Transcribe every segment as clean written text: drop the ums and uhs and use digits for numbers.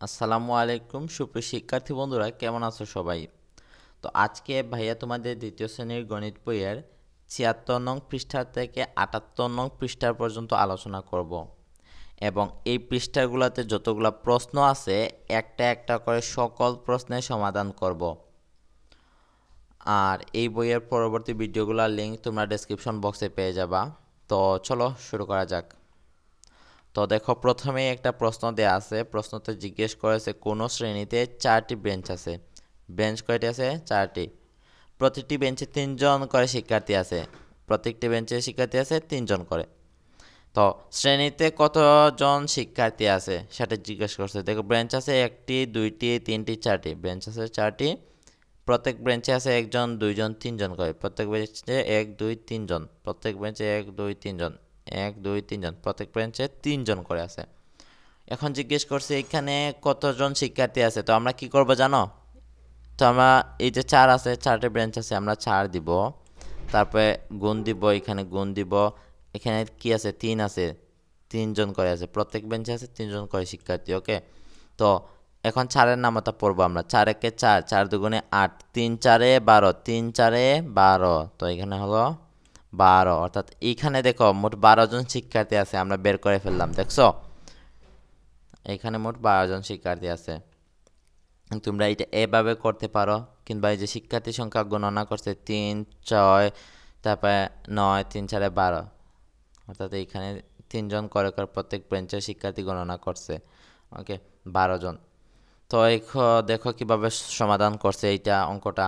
আসসালামু আলাইকুম সুপ্রিয় শিক্ষার্থী বন্ধুরা, কেমন আছো সবাই? তো আজকে ভাইয়া তোমাদের দ্বিতীয় শ্রেণীর গণিত বইয়ের ৭৬ নং পৃষ্ঠা থেকে ৭৮ নং পৃষ্ঠা পর্যন্ত আলোচনা করব এবং এই পৃষ্ঠাগুলোতে যতগুলো প্রশ্ন আছে একটা একটা করে সকল প্রশ্নের সমাধান করব। আর এই বইয়ের পরবর্তী ভিডিওগুলোর লিঙ্ক তোমরা ডেসক্রিপশন বক্সে পেয়ে যাবা। তো চলো শুরু করা যাক। তো দেখো, প্রথমেই একটা প্রশ্ন দেয়া আছে। প্রশ্নতে জিজ্ঞেস করেছে কোনো শ্রেণীতে 4টি বেঞ্চ আছে। বেঞ্চ কয়টি আছে? 4টি। প্রতিটি বেঞ্চে 3 জন করে শিক্ষার্থী আছে। প্রত্যেকটি বেঞ্চে শিক্ষার্থী আছে 3 জন করে। তো শ্রেণীতে কতজন শিক্ষার্থী আছে সেটা জিজ্ঞেস করছে। দেখো, বেঞ্চ আছে 1টি, 2টি, 3টি, 4টি। বেঞ্চ আছে 4টি। প্রত্যেক বেঞ্চে আছে 1 জন, 2 জন, 3 জন করে। প্রত্যেক বেঞ্চে 1 2 3 জন। প্রত্যেক বেঞ্চে 1 2 3 জন। 1 2 3 জন। প্রত্যেক বেঞ্চে 3 জন করে আছে। এখন জিজ্ঞেস করছে এখানে কতজন শিক্ষার্থী আছে। তো আমরা কি করব জানো? তো আমরা এই যে 4 আছে, 4টে বেঞ্চ আছে, আমরা 4 দিব। তারপরে গুণ দিব, এখানে গুণ দিব। এখানে কি আছে? 3 আছে, 3 জন করে আছে। প্রত্যেক বেঞ্চে আছে 3 জন করে শিক্ষার্থী। ওকে। তো এখন 4-এর নামতা পড়বো আমরা। 4 একে 4, 4 দুগুণে 8, 3 4-এ 12, 3 4-এ 12। তো এখানে হলো 12, অর্থাৎ এইখানে দেখো মোট 12 জন শিক্ষার্থী আছে। আমরা বের করে ফেললাম, দেখছো? এখানে মোট 12 জন শিক্ষার্থী আছে। তোমরা এটা এভাবে করতে পারো, কিংবা এই যে শিক্ষার্থী সংখ্যা গণনা করছে 3 6, তারপরে 9, 3 4-এ 12, অর্থাৎ এইখানে 3 জন করে করে প্রত্যেক বেঞ্চের শিক্ষার্থী গণনা করছে। ওকে, 12 জন। তো দেখো কিভাবে সমাধান করছে এইটা অঙ্কটা।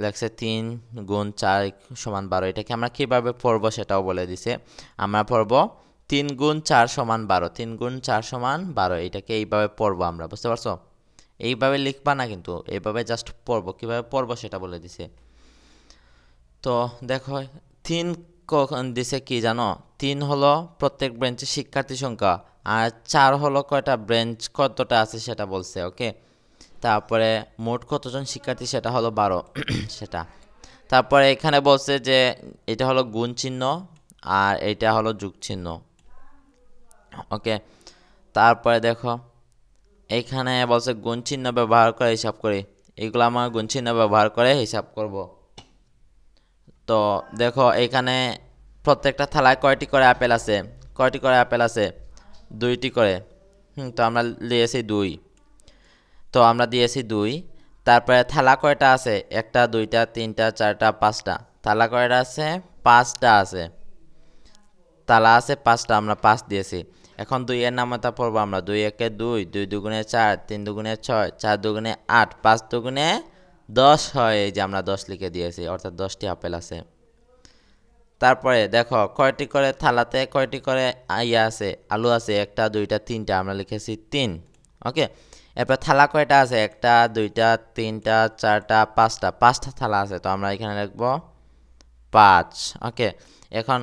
লেখছে 3 গুণ 4 সমান 12। এটাকে আমরা কিভাবে পড়বো সেটাও বলে দিছে। আমরা পড়বো 3 গুণ 4 সমান 12। 3 গুণ 4 সমান 12, এটাকে এইভাবে পড়বো আমরা, বুঝতে পারছো? এইভাবে লিখবা না কিন্তু, এইভাবে জাস্ট পড়বো। কিভাবে পড়বো সেটা বলে দিছে। তো দেখো, 3 কখন দিছে কি জানো? 3 হলো প্রত্যেক ব্রেঞ্চের শিক্ষার্থী সংখ্যা, আর 4 হলো কয়টা ব্রেঞ্চ কতটা আছে সেটা বলছে। ওকে। তারপরে মোট কতজন শিক্ষার্থী সেটা হলো 12 সেটা। তারপরে এখানে বলছে যে এটা হলো গুণ চিহ্ন আর এটা হলো যোগ চিহ্ন। ওকে। তারপরে দেখো, এইখানে বলছে গুণ চিহ্ন ব্যবহার করে হিসাব করি। এগুলো আমার গুণ চিহ্ন ব্যবহার করে হিসাব করব। তো দেখো, এখানে প্রত্যেকটা থালায় কয়টি করে আপেল আছে? কয়টি করে আপেল আছে? 2টি করে। তো আমরা দিয়েছি 2। তো আমরা দিয়েছি 2। তারপরে থালা কয়টা আছে? 1টা, 2টা, 3টা, 4টা, 5টা। থালা কয়টা আছে? 5টা আছে। তালা আছে 5টা, আমরা 5 দিয়েছি। এখন 2 এর নামতা পড়বো আমরা। 2 একে 2, 2 দুগুণে 4, 3 দুগুণে 6, 4 দুগুণে 8, 5 দুগুণে 10 হয়। এই যে আমরা 10 লিখে দিয়েছি, অর্থাৎ 10টি আপেল আছে। তারপরে দেখো কয়টি করে থালাতে কয়টি করে আছে, আলু আছে? 1টা, 2টা, 3টা, আমরা লিখেছি 3। ওকে। এরপর থালা কয়টা আছে? 1টা, 2টা, 3টা, 4টা, 5টা। 5টা থালা আছে, তো আমরা এখানে লিখবো 5। ওকে। এখন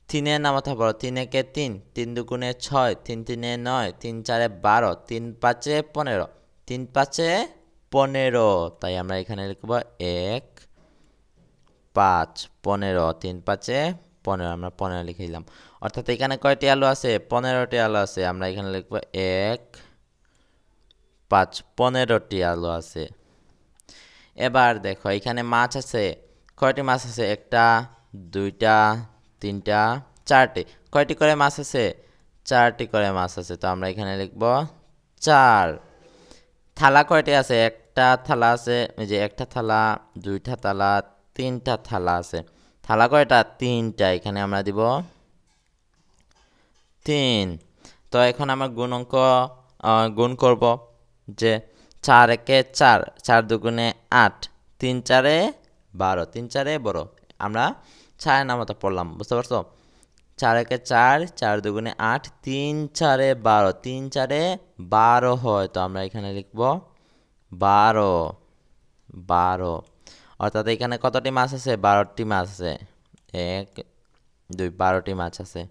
3-এর নামতা পড়ো। 3 একে 3, 3 দুগুণে 6, 3 3-এ 9, 3 4-এ 12, 3 5-এ 15, 3 5-এ 15। তাই আমরা এখানে লিখবো 1 5 15। 3 5-এ 15, আমরা 15 লিখে দিলাম। অর্থাৎ এখানে কয়টি আলু আছে? 15টি আলু আছে। আমরা এখানে লিখবো 1 5, 15টি আলু আছে। এবার দেখো, এখানে মাছ আছে। কয়টি মাছ আছে? 1টা, 2টা, 3টা, 4টি। কয়টি করে মাছ আছে? 4টি করে মাছ আছে। তো আমরা এখানে লিখব 4। থালা কয়টি আছে? একটা থালা আছে। এই যে একটা থালা, 2টা থালা, 3টা থালা আছে। থালা কয়টা? 3টা। এখানে আমরা দিব 3। তো এখন আমরা গুণ করব যে 4 একে 4, 4 দুগুণে 8, 3 4-এ 12, 3 4-এ 12। আমরা 4-এর নামতা পড়লাম, বুঝতে পারছো? 4 একে 4, 4 দুগুণে 8, 3 4-এ 12, 3 4-এ 12 হয়। তো আমরা এখানে লিখব 12। 12, অর্থাৎ এখানে কতটি মাছ আছে? 12টি মাছ আছে। 1 2, 12টি মাছ আছে।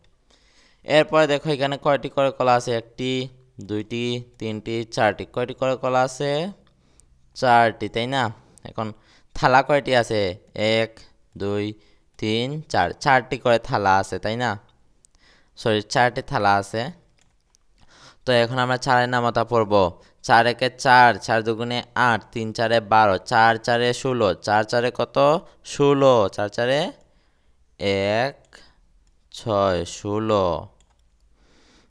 এরপরে দেখো, এখানে কয়টি করে কলা আছে? 1টি, 2টি, 3টি, 4টি। কয়টি করে কলা আছে? 4টি, তাই না? এখন থালা কয়টি আছে? 1 2 3 4, 4টি করে থালা আছে, তাই না? সরি, 4টি থালা আছে। তো এখন আমরা 4-এর নামতা পড়ব। 4 একে 4, 4 দুগুণে 8, 3 4 12, 4 4 16, 4 4 কত 16, 4 4 1 6 16,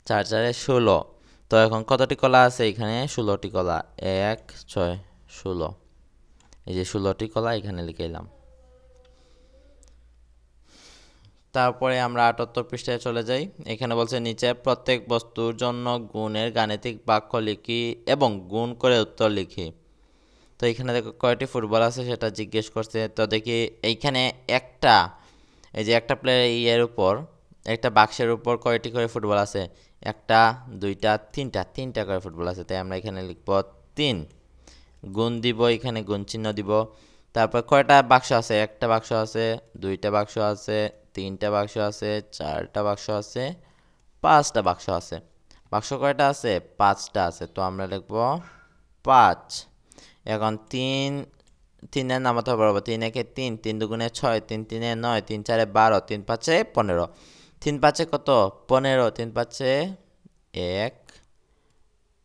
4 4 16। তো এখন কতটি কলা আছে এখানে? 16টি কলা। 1 6 16, এই যে 16টি কলা এখানে লিখে এলাম। তারপরে আমরা 78 পৃষ্ঠায় চলে যাই। এখানে বলছে নিচে প্রত্যেক বস্তুর জন্য গুণের গাণিতিক বাক্য লিখি এবং গুণ করে উত্তর লিখি। তো এখানে দেখো কয়টি ফুটবল আছে সেটা জিজ্ঞেস করছে। তো দেখি এইখানে একটা, এই যে একটা প্লেয়ার উপর, একটা বাক্সের উপর কয়টি করে ফুটবল আছে? একটা, দুইটা, তিনটা করে ফুটবল আছে। তাই আমরা এখানে লিখব 3। গুণ দিব, এখানে গুণ চিহ্ন দিব। তারপর কয়টা বাক্স আছে? একটা বাক্স আছে, দুইটা বাক্স আছে, তিনটা বাক্স আছে, চারটা বাক্স আছে, পাঁচটা বাক্স আছে। বাক্স কয়টা আছে? 5টা আছে। তো আমরা লিখব 5। এখন 3 নামাতে পারবো। 3 একে 3, 3 দুগুণে 6, 3 3 9, 3 4 12, 3 5 15। 3 5 কত? 15। 3 5 1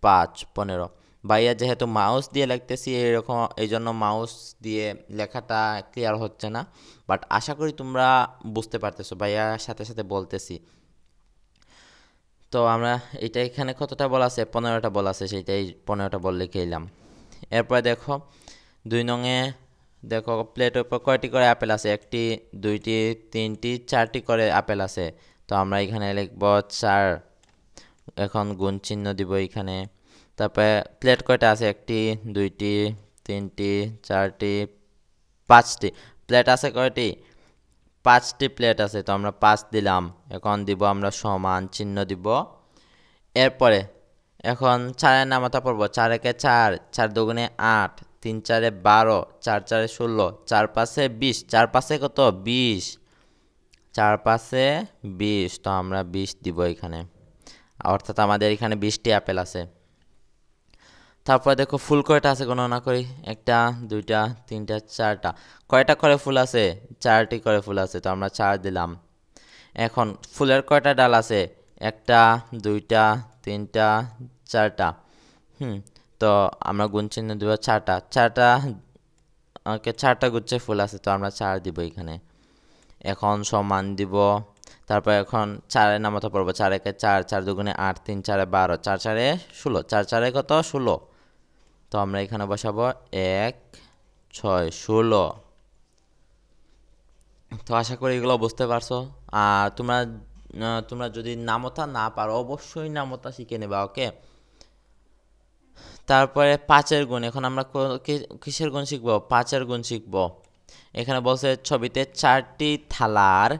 5 15। ভাইয়া যেহেতু মাউস দিয়ে লিখতেছি এরকম, এই জন্য মাউস দিয়ে লেখাটা ক্লিয়ার হচ্ছে না, বাট আশা করি তোমরা বুঝতে পারতেছো, ভাইয়ার সাথে সাথে বলতেছি। তো আমরা এটা এখানে কতটা বল আছে? 15টা বল আছে, সেইটাই 15টা বল লিখে এলাম। এরপরে দেখো 2 নংয়ে দেখো প্লেটের উপর কয়টি করে আপেল আছে? 1টি, 2টি, 3টি, 4টি করে আপেল আছে। তো আমরা এখানে লিখব 4। এখন গুণ চিহ্ন দিব এখানে। তারপরে প্লেট কয়টা আছে? 1টি, 2টি, 3টি, 4টি, 5টি। প্লেট আছে কয়টি? 5টি প্লেট আছে। তো আমরা 5 দিলাম। এখন দিব আমরা সমান চিহ্ন দিব। এরপরে এখন 4 নামাতা পড়ব। 4 একে 4, 4 দুগুণে 8, 3 4 12, 4 4 16, 4 5 20, 4 5 কত? 20, 4 5 20। তো আমরা 20 দিব এখানে, অর্থাৎ আমাদের এখানে 20টি আপেল আছে। তারপর দেখো ফুল কয়টা আছে গণনা করি। 1টা, 2টা, 3টা, 4টা। কয়টা করে ফুল আছে? 4টি করে ফুল আছে। তো আমরা 4 দিলাম। এখন ফুলের কয়টা ডাল আছে? 1টা, 2টা, 3টা, 4টা। তো আমরা গুণ চিহ্ন দিব 4টা। 4টা গুচ্ছে ফুল আছে। তো আমরা 4 দিব এখানে। এখন সমান দিব। তারপর এখন 4 নামাতে পড়বো। 4 একে 4, 4 দুগুণে 8, 3 4 12, 4 4 16, 4 4 কত? 16। তো আমরা এখানে বসাবো 1 6 16। তো আশা করি এগুলো বুঝতে পারছো। আর তোমরা যদি নামতা না পারো অবশ্যই নামতা শিখে নেবা, ওকে। তারপরে 5-এর গুণ। এখন আমরা কিসের গুণ শিখবো? 5-এর গুণ শিখবো। এখানে বলছে ছবিতে 4টি থালার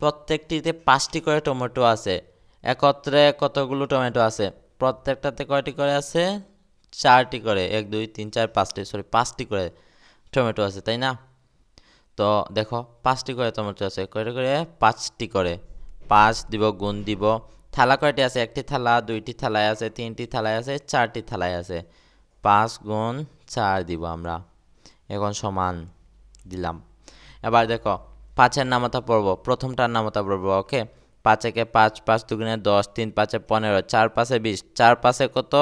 প্রত্যেকটিতে 5টি করে টমেটো আছে। একত্রে কতগুলো টমেটো আছে? প্রত্যেকটাতে কয়টি করে আছে? 4টি করে। 1 2 3 4 5টি, সরি 5টি করে টমেটো আছে, তাই না? তো দেখো 5টি করে টমেটো আছে, কয়টি করে? 5টি করে। 5 দিব, গুণ দিব। থালা কয়টি আছে? 1টি থালা, 2টি থালায় আছে, 3টি থালায় আছে, 4টি থালায় আছে। 5 গুণ 4 দিব আমরা। এখন সমান দিলাম। এবার দেখো 5-এর নামতা পড়ব, প্রথমটার নামতা পড়ব, ওকে। 5 একে 5, 5 দুগুণে 10, 3 5 15, 4 5 20, 4 5 কত?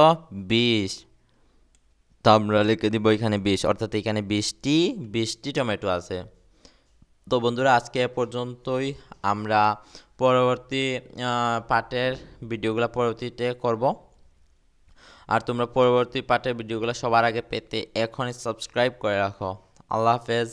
20। তো আমরা লিখে দিব এখানে 20, অর্থাৎ এখানে 20টি টমেটো আছে। তো বন্ধুরা আজকে এ পর্যন্তই। আমরা পরবর্তী পার্টের ভিডিওগুলো পরবর্তীতে করব। আর তোমরা পরবর্তী পার্টের ভিডিওগুলো সবার আগে পেতে এখনই সাবস্ক্রাইব করে রাখো। আল্লাহ হাফেজ।